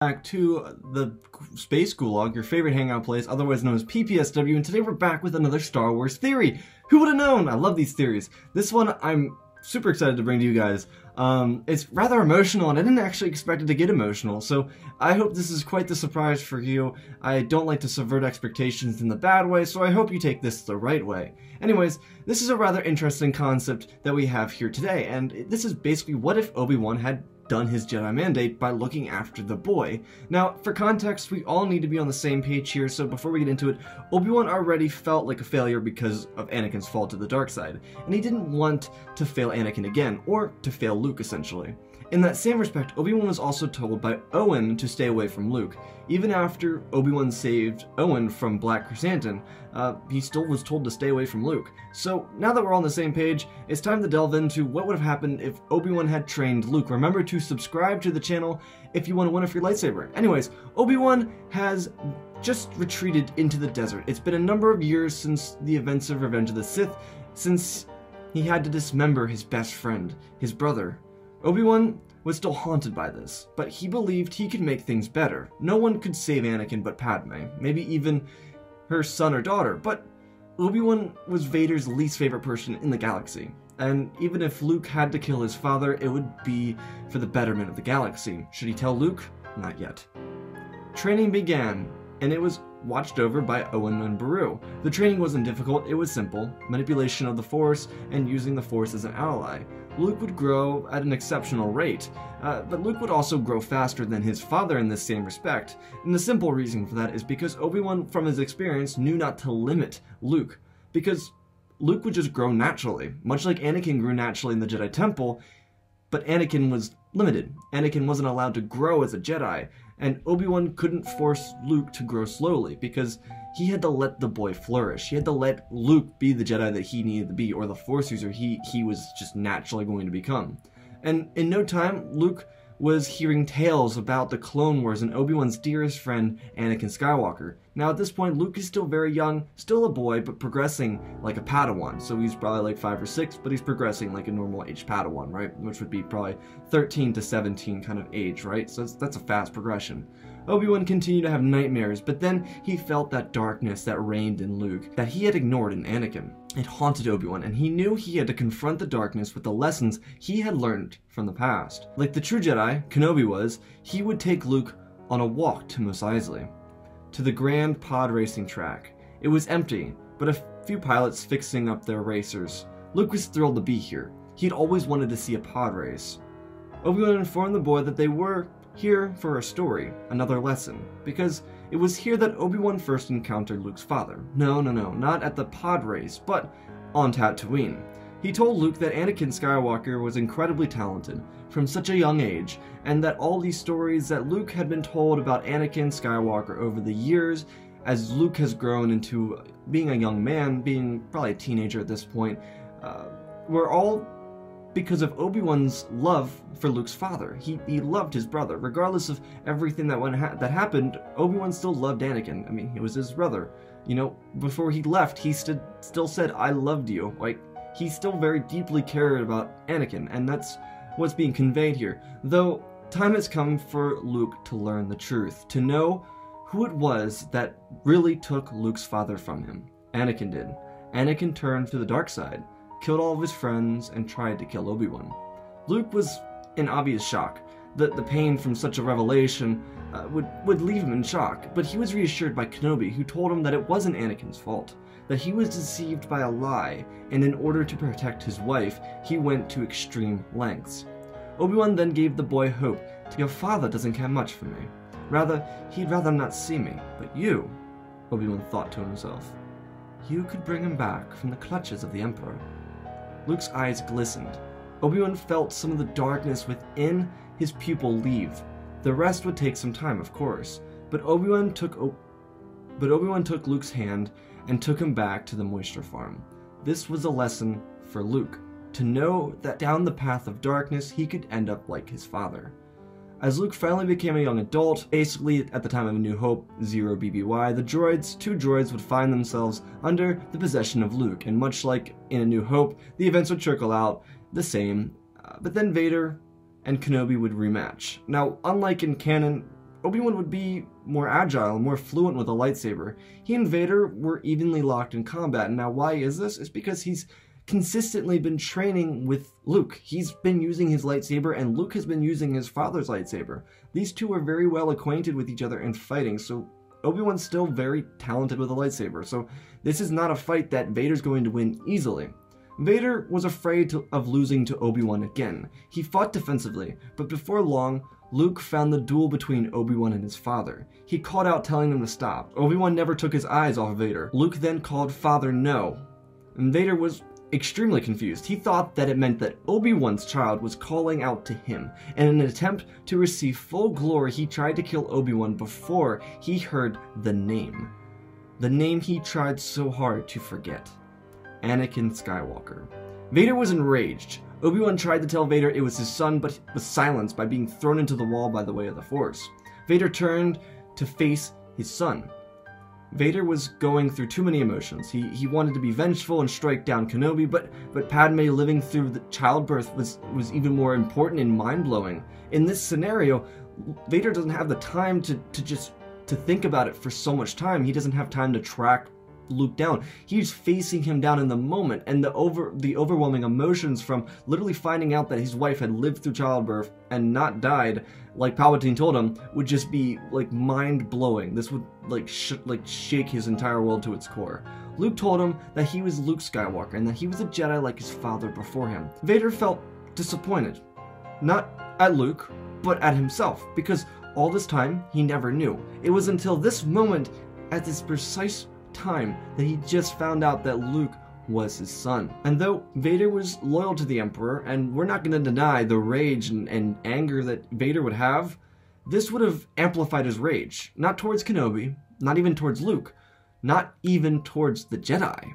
Back to the Space Gulag, your favorite hangout place, otherwise known as PPSW, and today we're back with another Star Wars theory. Who would have known? I love these theories. This one I'm super excited to bring to you guys. It's rather emotional, and I didn't actually expect it to get emotional, so I hope this is quite the surprise for you. I don't like to subvert expectations in the bad way, so I hope you take this the right way. Anyways, this is a rather interesting concept that we have here today, and this is basically what if Obi Wan had done his Jedi mandate by looking after the boy. Now, for context, we all need to be on the same page here, so before we get into it, Obi-Wan already felt like a failure because of Anakin's fall to the dark side, and he didn't want to fail Anakin again, or to fail Luke, essentially. In that same respect, Obi-Wan was also told by Owen to stay away from Luke. Even after Obi-Wan saved Owen from Black Chrysanthemum, he still was told to stay away from Luke. So now that we're all on the same page, it's time to delve into what would have happened if Obi-Wan had trained Luke. Remember to subscribe to the channel if you want to win a free lightsaber. Anyways, Obi-Wan has just retreated into the desert. It's been a number of years since the events of Revenge of the Sith, since he had to dismember his best friend, his brother. Obi-Wan was still haunted by this, but he believed he could make things better. No one could save Anakin but Padme, maybe even her son or daughter, but Obi-Wan was Vader's least favorite person in the galaxy. And even if Luke had to kill his father, it would be for the betterment of the galaxy. Should he tell Luke? Not yet. Training began, and it was watched over by Owen and Beru. The training wasn't difficult, it was simple. Manipulation of the Force and using the Force as an ally. Luke would grow at an exceptional rate, but Luke would also grow faster than his father in this same respect. And the simple reason for that is because Obi-Wan, from his experience, knew not to limit Luke. Because Luke would just grow naturally, much like Anakin grew naturally in the Jedi Temple, but Anakin was limited. Anakin wasn't allowed to grow as a Jedi, and Obi-Wan couldn't force Luke to grow slowly, because he had to let the boy flourish. He had to let Luke be the Jedi that he needed to be, or the Force user he was just naturally going to become. And in no time, Luke was hearing tales about the Clone Wars and Obi-Wan's dearest friend, Anakin Skywalker. Now at this point, Luke is still very young, still a boy, but progressing like a Padawan. So he's probably like 5 or 6, but he's progressing like a normal age Padawan, right? Which would be probably 13 to 17 kind of age, right? So that's a fast progression. Obi-Wan continued to have nightmares, but then he felt that darkness that reigned in Luke, that he had ignored in Anakin. It haunted Obi-Wan, and he knew he had to confront the darkness with the lessons he had learned from the past. Like the true Jedi, Kenobi was, he would take Luke on a walk to Mos Eisley, to the grand pod racing track. It was empty, but a few pilots fixing up their racers. Luke was thrilled to be here. He'd always wanted to see a pod race. Obi-Wan informed the boy that they were here for a story, another lesson, because it was here that Obi-Wan first encountered Luke's father. No, not at the pod race, but on Tatooine. He told Luke that Anakin Skywalker was incredibly talented from such a young age, and that all these stories that Luke had been told about Anakin Skywalker over the years, as Luke has grown into being a young man, being probably a teenager at this point, were all because of Obi-Wan's love for Luke's father. He loved his brother. Regardless of everything that happened, Obi-Wan still loved Anakin. I mean, he was his brother. You know, before he left, he still said, "I loved you." Like, he still very deeply cared about Anakin, and that's what's being conveyed here. Though, time has come for Luke to learn the truth, to know who it was that really took Luke's father from him. Anakin did. Anakin turned to the dark side, killed all of his friends, and tried to kill Obi-Wan. Luke was in obvious shock. The pain from such a revelation would leave him in shock, but he was reassured by Kenobi, who told him that it wasn't Anakin's fault, that he was deceived by a lie, and in order to protect his wife, he went to extreme lengths. Obi-Wan then gave the boy hope. "Your father doesn't care much for me. He'd rather not see me, but you," Obi-Wan thought to himself, "you could bring him back from the clutches of the Emperor." Luke's eyes glistened. Obi-Wan felt some of the darkness within his pupil leave. The rest would take some time, of course, but Obi-Wan took Luke's hand and took him back to the moisture farm. This was a lesson for Luke, to know that down the path of darkness he could end up like his father. As Luke finally became a young adult, basically at the time of A New Hope, 0 BBY, the two droids would find themselves under the possession of Luke, and much like in A New Hope, the events would trickle out the same, but then Vader and Kenobi would rematch. Now, unlike in canon, Obi-Wan would be more agile, more fluent with a lightsaber. He and Vader were evenly locked in combat, and now why is this? It's because he's consistently been training with Luke. He's been using his lightsaber, and Luke has been using his father's lightsaber. These two are very well acquainted with each other and fighting, so Obi-Wan's still very talented with a lightsaber, so this is not a fight that Vader's going to win easily. Vader was afraid of losing to Obi-Wan again. He fought defensively, but before long, Luke found the duel between Obi-Wan and his father. He called out telling him to stop. Obi-Wan never took his eyes off Vader. Luke then called Father no, and Vader was extremely confused. He thought that it meant that Obi-Wan's child was calling out to him, and in an attempt to receive full glory, he tried to kill Obi-Wan before he heard the name. The name he tried so hard to forget. Anakin Skywalker. Vader was enraged. Obi-Wan tried to tell Vader it was his son, but was silenced by being thrown into the wall by the way of the Force. Vader turned to face his son. Vader was going through too many emotions. He wanted to be vengeful and strike down Kenobi, but Padme living through the childbirth was even more important and mind-blowing. In this scenario, Vader doesn't have the time to think about it for so much time. He doesn't have time to track Luke down. He's facing him down in the moment, and the overwhelming emotions from literally finding out that his wife had lived through childbirth and not died, like Palpatine told him, would just be like mind-blowing. This would like shake his entire world to its core. Luke told him that he was Luke Skywalker and that he was a Jedi like his father before him. Vader felt disappointed, not at Luke, but at himself, because all this time he never knew. It was until this moment, at this precise time, that he just found out that Luke was his son. And though Vader was loyal to the Emperor, and we're not going to deny the rage and anger that Vader would have, this would have amplified his rage. Not towards Kenobi, not even towards Luke, not even towards the Jedi.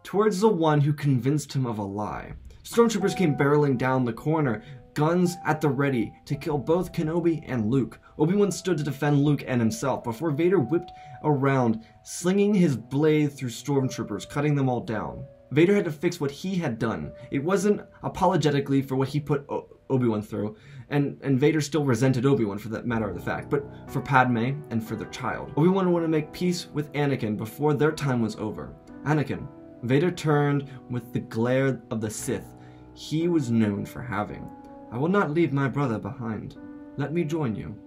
Towards the one who convinced him of a lie. Stormtroopers came barreling down the corner, guns at the ready, to kill both Kenobi and Luke. Obi-Wan stood to defend Luke and himself before Vader whipped around, slinging his blade through stormtroopers, cutting them all down. Vader had to fix what he had done. It wasn't apologetically for what he put Obi-Wan through, and Vader still resented Obi-Wan for that matter of the fact, but for Padme and for their child. Obi-Wan wanted to make peace with Anakin before their time was over. Anakin. Vader turned with the glare of the Sith he was known for having. I will not leave my brother behind. Let me join you.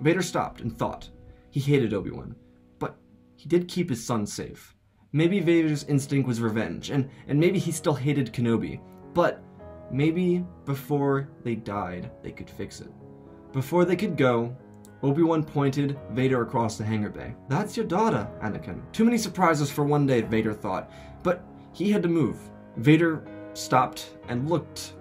Vader stopped and thought. He hated Obi-Wan, but he did keep his son safe. Maybe Vader's instinct was revenge, and maybe he still hated Kenobi, but maybe before they died, they could fix it. Before they could go, Obi-Wan pointed Vader across the hangar bay. That's your daughter, Anakin. Too many surprises for one day, Vader thought, but he had to move. Vader stopped and looked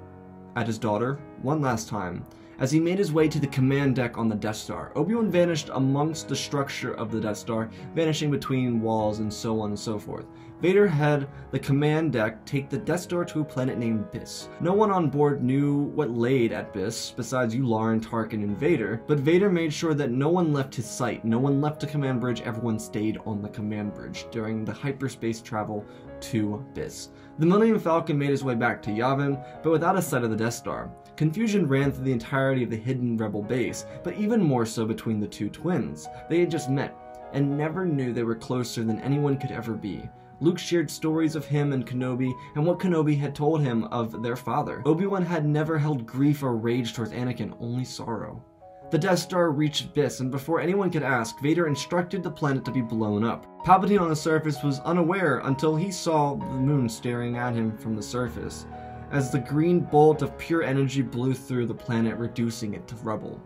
at his daughter one last time. As he made his way to the command deck on the Death Star, Obi-Wan vanished amongst the structure of the Death Star, vanishing between walls and so on and so forth. Vader had the command deck take the Death Star to a planet named Biss. No one on board knew what laid at Biss, besides Yularen, Tarkin, and Vader, but Vader made sure that no one left his sight, no one left the command bridge, everyone stayed on the command bridge during the hyperspace travel to Biss. The Millennium Falcon made his way back to Yavin, but without a sight of the Death Star. Confusion ran through the entirety of the hidden rebel base, but even more so between the two twins. They had just met, and never knew they were closer than anyone could ever be. Luke shared stories of him and Kenobi, and what Kenobi had told him of their father. Obi-Wan had never held grief or rage towards Anakin, only sorrow. The Death Star reached Biss, and before anyone could ask, Vader instructed the planet to be blown up. Palpatine on the surface was unaware until he saw the moon staring at him from the surface, as the green bolt of pure energy blew through the planet, reducing it to rubble.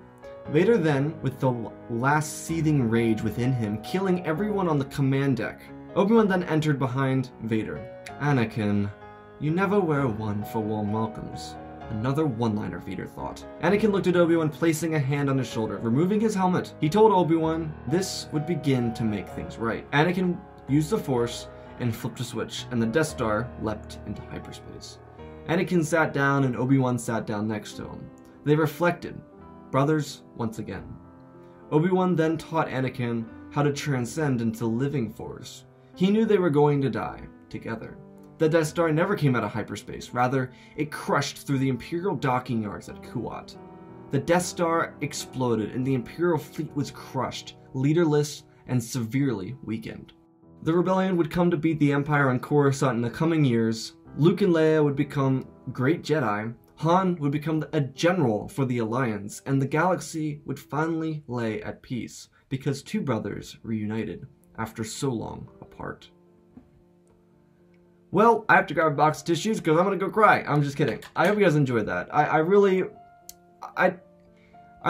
Vader then, with the last seething rage within him, killing everyone on the command deck. Obi-Wan then entered behind Vader. Anakin, you never were one for warm welcomes. Another one-liner, Vader thought. Anakin looked at Obi-Wan, placing a hand on his shoulder, removing his helmet. He told Obi-Wan this would begin to make things right. Anakin used the Force and flipped a switch, and the Death Star leapt into hyperspace. Anakin sat down, and Obi-Wan sat down next to him. They reflected, brothers once again. Obi-Wan then taught Anakin how to transcend into living Force. He knew they were going to die together. The Death Star never came out of hyperspace. Rather, it crushed through the Imperial docking yards at Kuat. the Death Star exploded and the Imperial fleet was crushed, leaderless, and severely weakened. The rebellion would come to beat the Empire on Coruscant in the coming years. Luke and Leia would become great Jedi, Han would become a general for the Alliance, and the galaxy would finally lay at peace, because two brothers reunited after so long apart. Well, I have to grab a box of tissues because I'm going to go cry. I'm just kidding. I hope you guys enjoyed that. I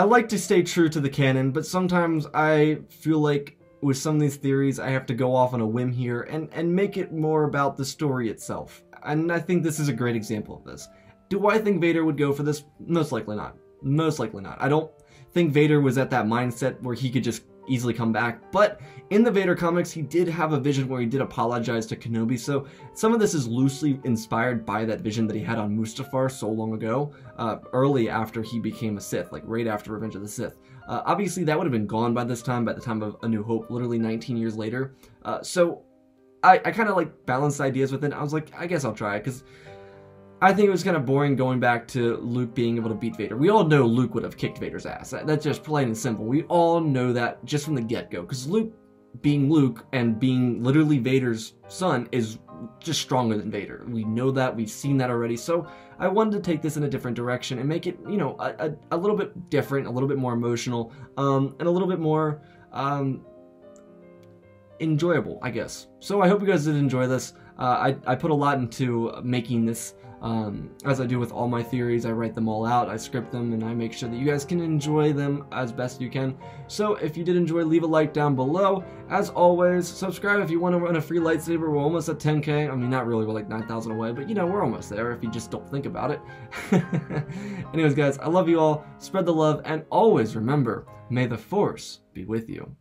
like to stay true to the canon, but sometimes I feel like with some of these theories I have to go off on a whim here and make it more about the story itself. And I think this is a great example of this. Do I think Vader would go for this? Most likely not. Most likely not. I don't think Vader was at that mindset where he could just easily come back, but in the Vader comics he did have a vision where he did apologize to Kenobi, so some of this is loosely inspired by that vision that he had on Mustafar so long ago, early after he became a Sith, like right after Revenge of the Sith. Obviously that would have been gone by this time, by the time of A New Hope, literally 19 years later. So I kind of like balanced ideas with it. I was like, I guess I'll try it, because I think it was kind of boring going back to Luke being able to beat Vader. We all know Luke would have kicked Vader's ass. That's just plain and simple. We all know that just from the get-go. Because Luke, being Luke and being literally Vader's son, is just stronger than Vader. We know that. We've seen that already. So I wanted to take this in a different direction and make it, you know, a little bit different, a little bit more emotional, and a little bit more enjoyable, I guess. So I hope you guys did enjoy this. I put a lot into making this. As I do with all my theories, I write them all out, I script them, and I make sure that you guys can enjoy them as best you can. So if you did enjoy, leave a like down below. As always, subscribe if you want to run a free lightsaber. We're almost at 10k. I mean, not really, we're like 9,000 away, but you know, we're almost there if you just don't think about it. Anyways, guys, I love you all. Spread the love, and always remember, may the Force be with you.